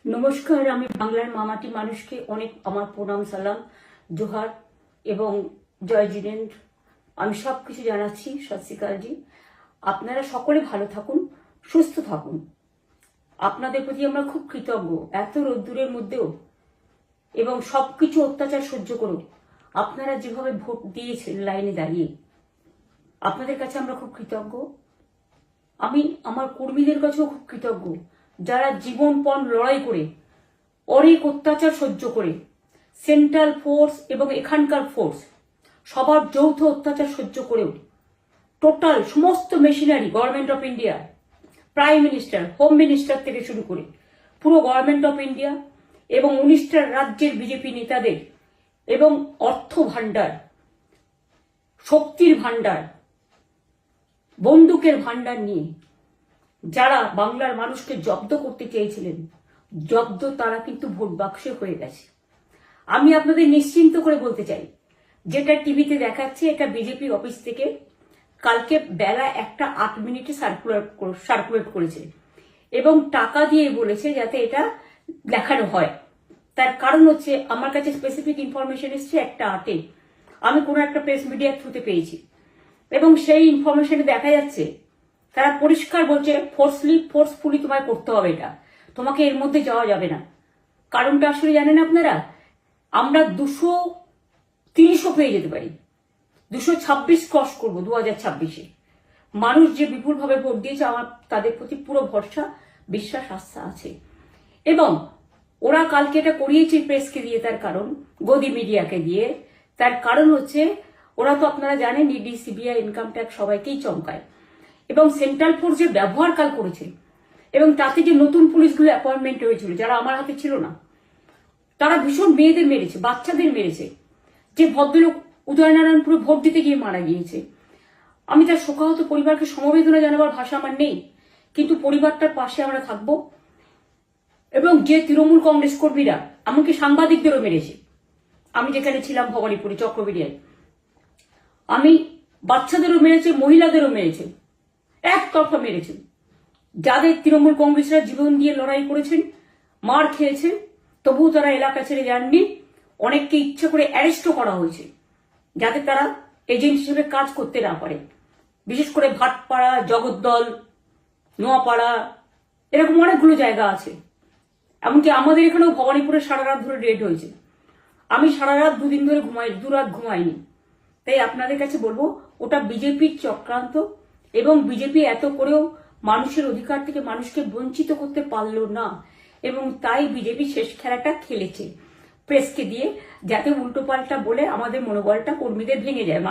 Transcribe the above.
নমস্কার, আমি বাংলার মামাটি মানুষকে অনেক আমার প্রণাম, সালাম, জোহার এবং জয় জিনেন্দ্র। আমি সবকিছু জানাচ্ছি। সত শ্রী আকাল জি। আপনারা সকলে ভালো থাকুন, সুস্থ থাকুন। আপনাদের প্রতি আমরা খুব কৃতজ্ঞ। এত রোদ্দুরের মধ্যেও এবং সবকিছু অত্যাচার সহ্য করুন আপনারা যেভাবে ভোট দিয়েছেন লাইনে দাঁড়িয়ে, আপনাদের কাছে আমরা খুব কৃতজ্ঞ। আমি আমার কর্মীদের কাছেও খুব কৃতজ্ঞ, যারা জীবনপণ লড়াই করে অনেক অত্যাচার সহ্য করে সেন্ট্রাল ফোর্স এবং এখানকার ফোর্স সবার যৌথ অত্যাচার সহ্য করেও টোটাল সমস্ত machinery government of India, prime minister, home minister থেকে শুরু করে পুরো গভর্নমেন্ট অফ ইন্ডিয়া এবং 19টা রাজ্যের বিজেপি নেতাদের এবং অর্থ ভাণ্ডার, শক্তির ভাণ্ডার, বন্দুকের ভাণ্ডার নিয়ে যারা বাংলার মানুষকে জব্দ করতে চেয়েছিলেন, জব্দ তারা কিন্তু ভোট বাক্সে হয়ে গেছে। আমি আপনাদের নিশ্চিন্ত করে বলতে চাই, যেটা টিভিতে দেখাচ্ছে এটা বিজেপি অফিস থেকে কালকে বেলা 1:08 সার্কুলেট করেছে এবং টাকা দিয়ে বলেছে যাতে এটা দেখানো হয়। তার কারণ হচ্ছে, আমার কাছে স্পেসিফিক ইনফরমেশন এসছে 1:08 আমি কোনো একটা প্রেস মিডিয়ার থ্রুতে পেয়েছি এবং সেই ইনফরমেশনে দেখা যাচ্ছে তারা পরিষ্কার বলছে ফোর্সফুলি তোমায় করতে হবে, এটা তোমাকে এর মধ্যে যাওয়া যাবে না। কারণটা আসলে জানেন আপনারা, আমরা 230ও পেয়ে যেতে পারি, 226 ক্রস করবো 2026-এ। মানুষ যে বিপুলভাবে ভোট দিয়েছে, আমার তাদের প্রতি পুরো ভরসা, বিশ্বাস, আস্থা আছে। এবং ওরা কালকে এটা করিয়েছে প্রেসকে দিয়ে, তার কারণ গদি মিডিয়াকে দিয়ে। তার কারণ হচ্ছে, ওরা তো আপনারা জানেন ইডি, সিবিআই, ইনকাম ট্যাক্স সবাইকেই চমকায় এবং সেন্ট্রাল ফোর্স যে ব্যবহার কাল করেছে এবং তাতে যে নতুন পুলিশগুলো অ্যাপয়েন্টমেন্ট হয়েছিল, যারা আমার হাতে ছিল না, তারা ভীষণ মেয়েদের মেরেছে, বাচ্চাদের মেরেছে। যে ভদ্রলোক উদয়নারায়ণপুরে ভোট দিতে গিয়ে মারা গিয়েছে, আমি তার শোকাহত পরিবারকে সমবেদনা জানাবার ভাষা আমার নেই, কিন্তু পরিবারটার পাশে আমরা থাকবো। এবং যে তৃণমূল কংগ্রেস কর্মীরা এমনকি সাংবাদিকদেরও মেরেছে, আমি যেখানে ছিলাম ভবানীপুরে চক্রবেড়িয়ায়, আমি বাচ্চাদেরও মেরেছে, মহিলাদেরও মেরেছে, একতরফা মেরেছে। যাদের তৃণমূল কংগ্রেসরা জীবন দিয়ে লড়াই করেছেন, মার খেয়েছেন, তবুও তারা এলাকা ছেড়ে যাননি। অনেককে ইচ্ছে করে অ্যারেস্টও করা হয়েছে, যাতে তারা এজেন্ট হিসেবে কাজ করতে না পারে। বিশেষ করে ভাটপাড়া, জগদ্দল, নোয়াপাড়া, এরকম অনেকগুলো জায়গা আছে। এমনকি আমাদের এখানেও ভবানীপুরে সারা রাত ধরে রেড হয়েছে। আমি সারা রাত 2 দিন ধরে দুরাত ঘুমাইনি। তাই আপনাদের কাছে বলবো, ওটা বিজেপির চক্রান্ত এবং বিজেপি এত করেও মানুষের অধিকার থেকে মানুষকে বঞ্চিত করতে পারলো না এবং তাই বিজেপি শেষ খেলাটা খেলেছে প্রেসকে দিয়ে, যাতে উল্টোপাল্টা বলে আমাদের মনোবলটা কর্মীদের ভেঙে যায়।